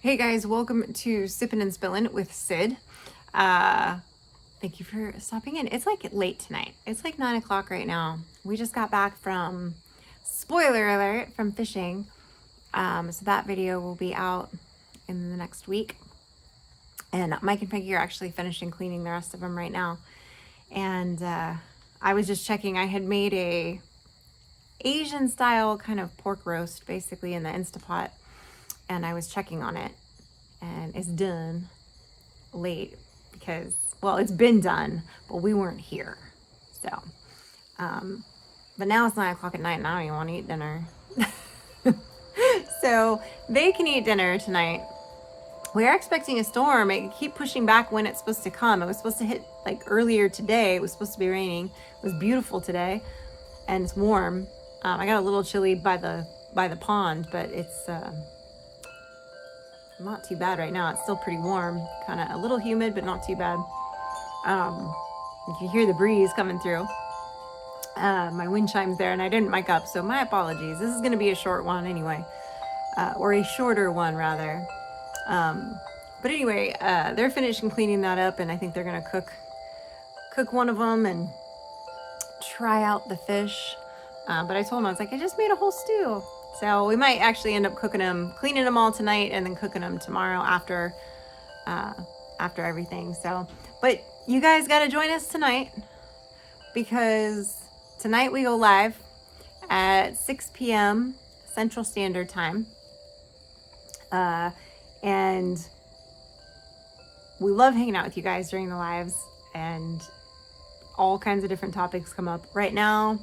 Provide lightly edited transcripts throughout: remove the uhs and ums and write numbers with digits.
Hey guys, welcome to Sippin Spillin with Syd. Thank you for stopping in. It's like late tonight. It's like 9 o'clock right now. We just got back from, spoiler alert, from fishing. So that video will be out in the next week. And Mike and Frankie are actually finishing cleaning the rest of them right now. And I was just checking. I had made a Asian style kind of pork roast basically in the Instapot. And I was checking on it, and it's done late because, well, it's been done, but we weren't here. So, but now it's 9 o'clock at night and I don't even want to eat dinner. So they can eat dinner tonight. We are expecting a storm. I keep pushing back when it's supposed to come. It was supposed to hit like earlier today. It was supposed to be raining. It was beautiful today and it's warm. I got a little chilly by the pond, but it's, not too bad right now. It's still pretty warm, kind of a little humid, but not too bad. You can hear the breeze coming through. My wind chime's there and I didn't mic up, so my apologies. This is going to be a short one anyway, or a shorter one rather. But anyway, they're finishing cleaning that up and I think they're going to cook one of them and try out the fish. But I told them, I was like, I just made a whole stew. So we might actually end up cooking them, cleaning them all tonight and then cooking them tomorrow after everything. So, but you guys got to join us tonight because tonight we go live at 6 p.m. Central Standard Time. And we love hanging out with you guys during the lives and all kinds of different topics come up right now.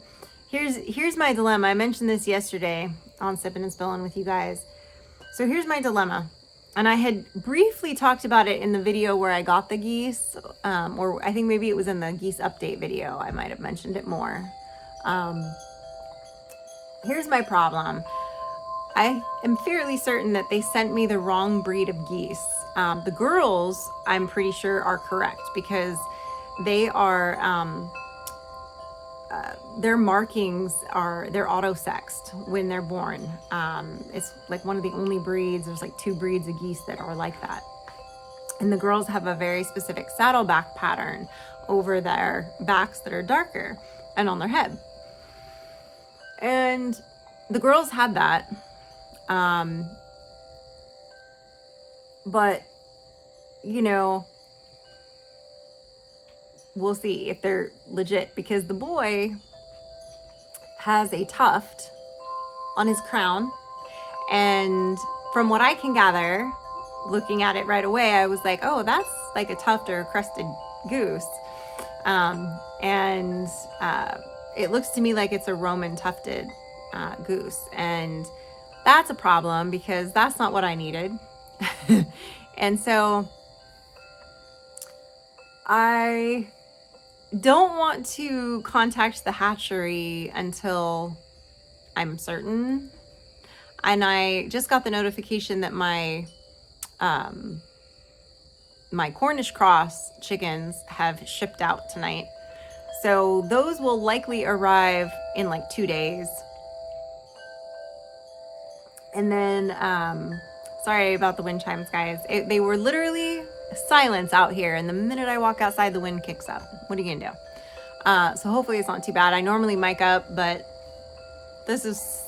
Here's my dilemma. I mentioned this yesterday on Sippin Spillin with you guys. So here's my dilemma. And I had briefly talked about it in the video where I got the geese, or I think maybe it was in the geese update video. I might have mentioned it more. Here's my problem. I am fairly certain that they sent me the wrong breed of geese. The girls, I'm pretty sure, are correct because they are... their markings they're auto-sexed when they're born. It's like one of the only breeds. There's like 2 breeds of geese that are like that. And the girls have a very specific saddleback pattern over their backs that are darker and on their head. And the girls had that. But, you know, we'll see if they're legit because the boy has a tuft on his crown. And from what I can gather, looking at it right away, I was like, oh, that's like a tuft or a crested goose. It looks to me like it's a Roman tufted goose. And that's a problem because that's not what I needed. And so I don't want to contact the hatchery until I'm certain. And I just got the notification that my Cornish cross chickens have shipped out tonight. So those will likely arrive in like 2 days. And then, sorry about the wind chimes, guys. They were literally silence out here, and the minute I walk outside, the wind kicks up. What are you gonna do? So hopefully it's not too bad. I normally mic up, but this is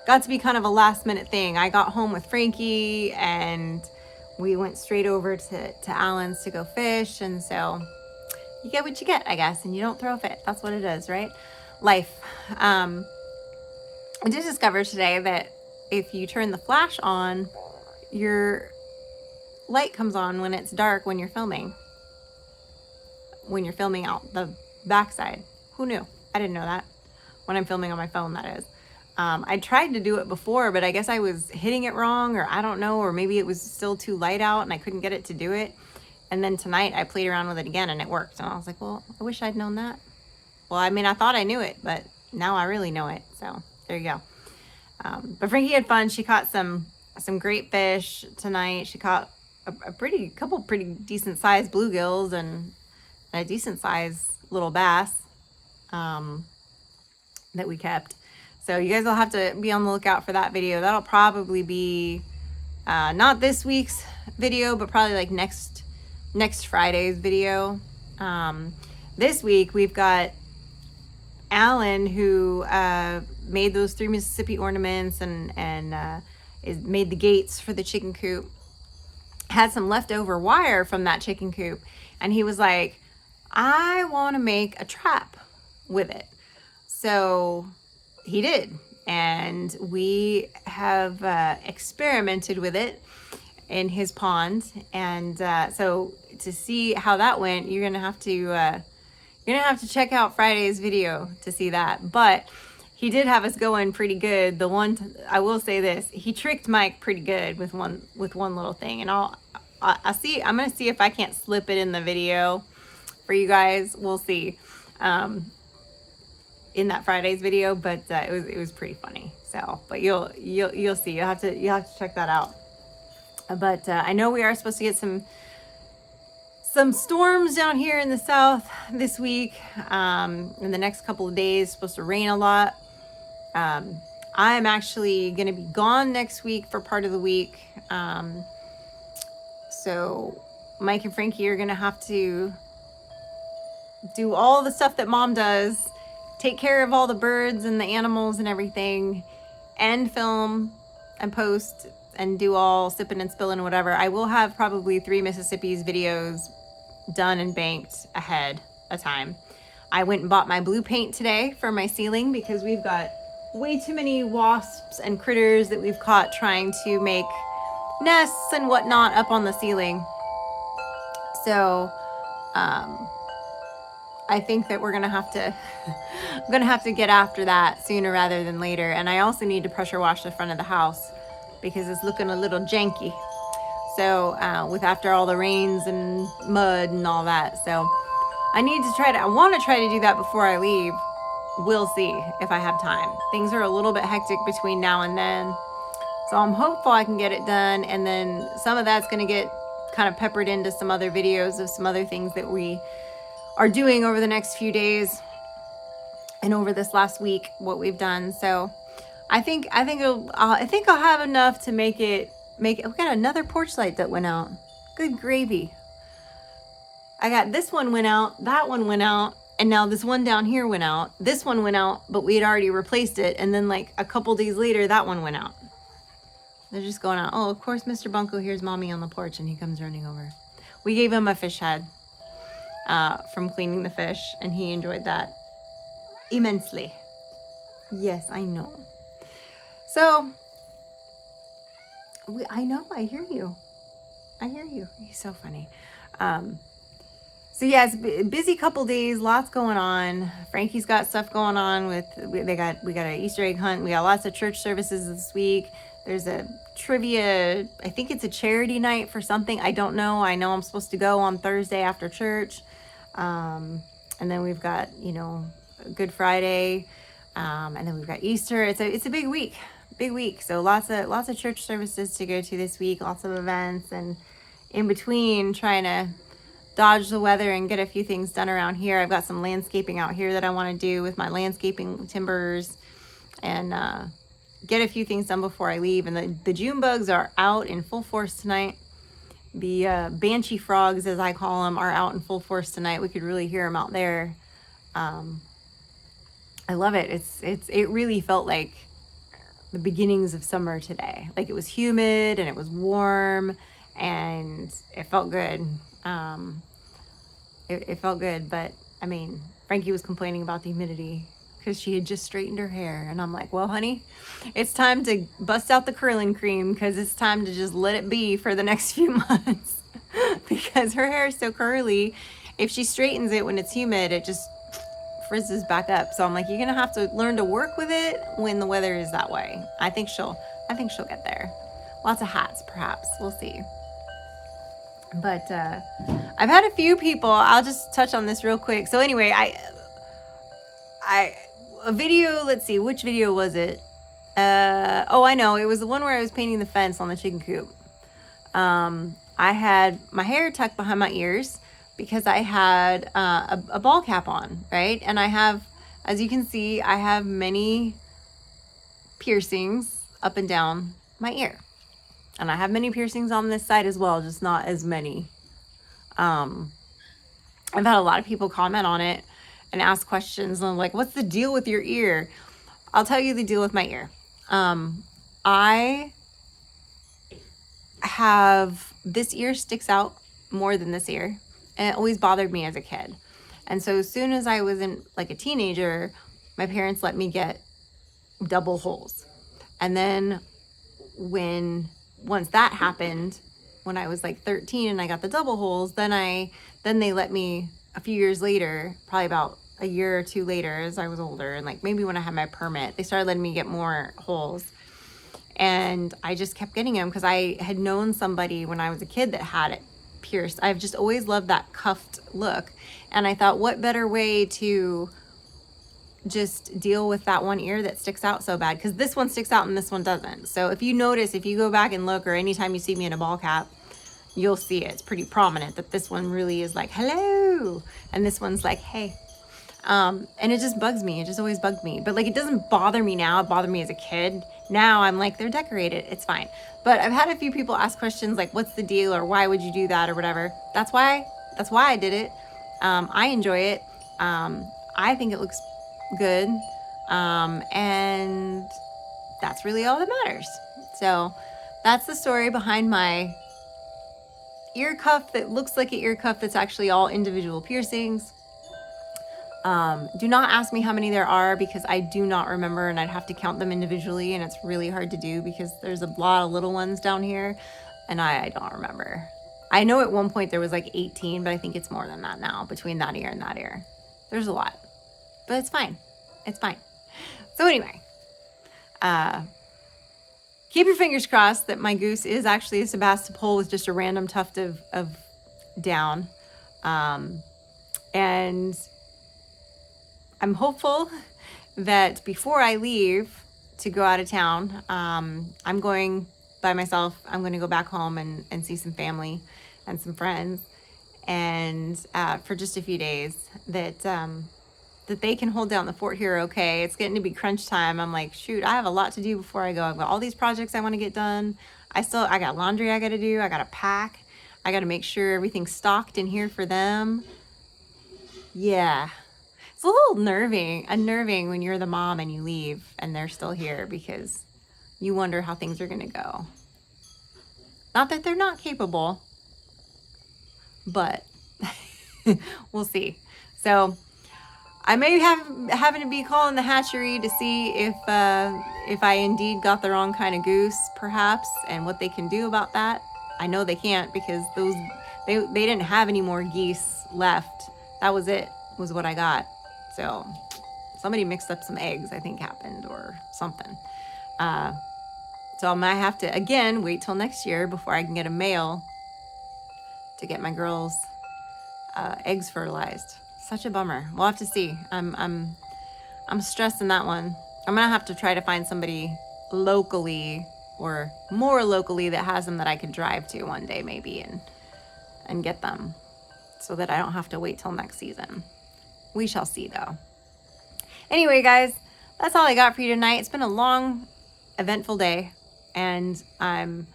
got to be kind of a last minute thing. I got home with Frankie and we went straight over to Alan's to go fish, and so you get what you get, I guess, and you don't throw a fit. That's what it is, right? Life. I did discover today that if you turn the flash on, your light comes on when it's dark when you're filming out the backside. Who knew? I didn't know that. When I'm filming on my phone, that is. I tried to do it before, but I guess I was hitting it wrong, or I don't know, or maybe it was still too light out and I couldn't get it to do it. And then tonight I played around with it again and it worked. And I was like, well, I wish I'd known that. Well, I mean, I thought I knew it, but now I really know it. So there you go. But Frankie had fun. She caught some great fish tonight. She caught a couple pretty decent sized bluegills and a decent sized little bass that we kept. So you guys will have to be on the lookout for that video. That'll probably be Not this week's video, but probably like next Friday's video. This week we've got Alan, who made those 3 Mississippi ornaments and made the gates for the chicken coop. Had some leftover wire from that chicken coop, and he was like, I want to make a trap with it. So he did, and we have experimented with it in his pond. And so to see how that went, you're gonna have to check out Friday's video to see that. But he did have us going pretty good. I will say this, he tricked Mike pretty good with one little thing, and I'm gonna see if I can't slip it in the video for you guys. We'll see in that Friday's video, but it was pretty funny. So, but you'll see. You'll have to check that out. But I know we are supposed to get some storms down here in the south this week. In the next couple of days, it's supposed to rain a lot. I'm actually going to be gone next week for part of the week. So Mike and Frankie are going to have to do all the stuff that Mom does, take care of all the birds and the animals and everything, and film and post and do all Sippin and Spillin and whatever. I will have probably 3 Mississippi's videos done and banked ahead of time. I went and bought my blue paint today for my ceiling because we've got way too many wasps and critters that we've caught trying to make nests and whatnot up on the ceiling. So I think that we're gonna have to get after that sooner rather than later. And I also need to pressure wash the front of the house because it's looking a little janky. So after all the rains and mud and all that. So I want to try to do that before I leave. We'll see if I have time. Things are a little bit hectic between now and then. So I'm hopeful I can get it done. And then some of that's going to get kind of peppered into some other videos of some other things that we are doing over the next few days and over this last week, what we've done. So I think I'll have enough to make it. We got another porch light that went out. Good gravy. I got this one went out, that one went out, and now this one down here went out. This one went out, but we had already replaced it, and then like a couple days later, that one went out. They're just going out. Oh, of course, Mr. Bunko hears Mommy on the porch, and he comes running over. We gave him a fish head from cleaning the fish, and he enjoyed that immensely. Yes, I know. So, I know, I hear you. He's so funny. So yeah, it's a busy couple days, lots going on. Frankie's got stuff going on we got an Easter egg hunt. We got lots of church services this week. There's a trivia, I think it's a charity night for something. I don't know. I know I'm supposed to go on Thursday after church. And then we've got, Good Friday. And then we've got Easter. It's a big week. So lots of church services to go to this week, lots of events, and in between trying to dodge the weather and get a few things done around here. I've got some landscaping out here that I want to do with my landscaping timbers, and get a few things done before I leave. And the June bugs are out in full force tonight. The banshee frogs, as I call them, are out in full force tonight. We could really hear them out there. I love it. It really felt like the beginnings of summer today. Like it was humid and it was warm and it felt good. It felt good, but I mean, Frankie was complaining about the humidity because she had just straightened her hair, and I'm like, well, honey, it's time to bust out the curling cream because it's time to just let it be for the next few months because her hair is so curly. If she straightens it when it's humid, it just frizzes back up. So I'm like, you're gonna have to learn to work with it when the weather is that way. I think she'll get there. Lots of hats, perhaps. We'll see. But I've had a few people. I'll just touch on this real quick. So anyway, a video. Let's see, which video was it? Oh, I know. It was the one where I was painting the fence on the chicken coop. I had my hair tucked behind my ears because I had a ball cap on, right? And I have, as you can see, I have many piercings up and down my ear. And I have many piercings on this side as well, just not as many. I've had a lot of people comment on it and ask questions. And I'm like, what's the deal with your ear? I'll tell you the deal with my ear. I have, this ear sticks out more than this ear. And it always bothered me as a kid. And so as soon as I was in like a teenager, my parents let me get double holes. And then once that happened, when I was like 13 and I got the double holes, then they let me a few years later, probably about a year or two later as I was older, and like maybe when I had my permit, they started letting me get more holes. And I just kept getting them because I had known somebody when I was a kid that had it pierced. I've just always loved that cuffed look. And I thought, what better way to just deal with that one ear that sticks out so bad? Because this one sticks out and this one doesn't. So if you notice, if you go back and look, or anytime you see me in a ball cap, you'll see it. It's pretty prominent that this one really is like, hello. And this one's like, hey. And it just bugs me. It just always bugged me. But like, it doesn't bother me now. It bothered me as a kid. Now I'm like, they're decorated. It's fine. But I've had a few people ask questions like, what's the deal? Or why would you do that or whatever? That's why I did it. I enjoy it. I think it looks good. And that's really all that matters. So that's the story behind my ear cuff that looks like an ear cuff that's actually all individual piercings. Do not ask me how many there are because I do not remember, and I'd have to count them individually, and it's really hard to do because there's a lot of little ones down here, and I don't remember. I know at one point there was like 18, but I think it's more than that now between that ear and that ear. There's a lot, but it's fine. It's fine. So anyway, keep your fingers crossed that my goose is actually a Sebastopol with just a random tuft of down. And I'm hopeful that before I leave to go out of town, I'm going by myself. I'm going to go back home and see some family and some friends, and for just a few days, that they can hold down the fort here okay. It's getting to be crunch time. I'm like, shoot, I have a lot to do before I go. I've got all these projects I want to get done. I got laundry I got to do. I got to pack. I got to make sure everything's stocked in here for them. Yeah. It's a little unnerving when you're the mom and you leave and they're still here because you wonder how things are going to go. Not that they're not capable, but we'll see. So I may having to be calling the hatchery to see if I indeed got the wrong kind of goose, perhaps, and what they can do about that. I know they can't because they didn't have any more geese left. That was it, was what I got. So somebody mixed up some eggs, I think happened, or something. So I might have to, again, wait till next year before I can get a male to get my girls' eggs fertilized. Such a bummer. We'll have to see. I'm stressing that one. I'm gonna have to try to find somebody locally or more locally that has them that I could drive to one day maybe and get them so that I don't have to wait till next season. We shall see though. Anyway, guys, that's all I got for you tonight. It's been a long, eventful day, and I'm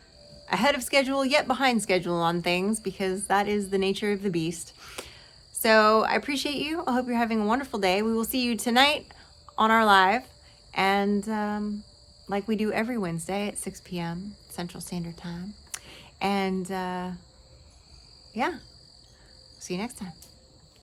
ahead of schedule yet behind schedule on things because that is the nature of the beast. So I appreciate you. I hope you're having a wonderful day. We will see you tonight on our live, and like we do every Wednesday at 6 p.m. Central Standard Time. And yeah, see you next time.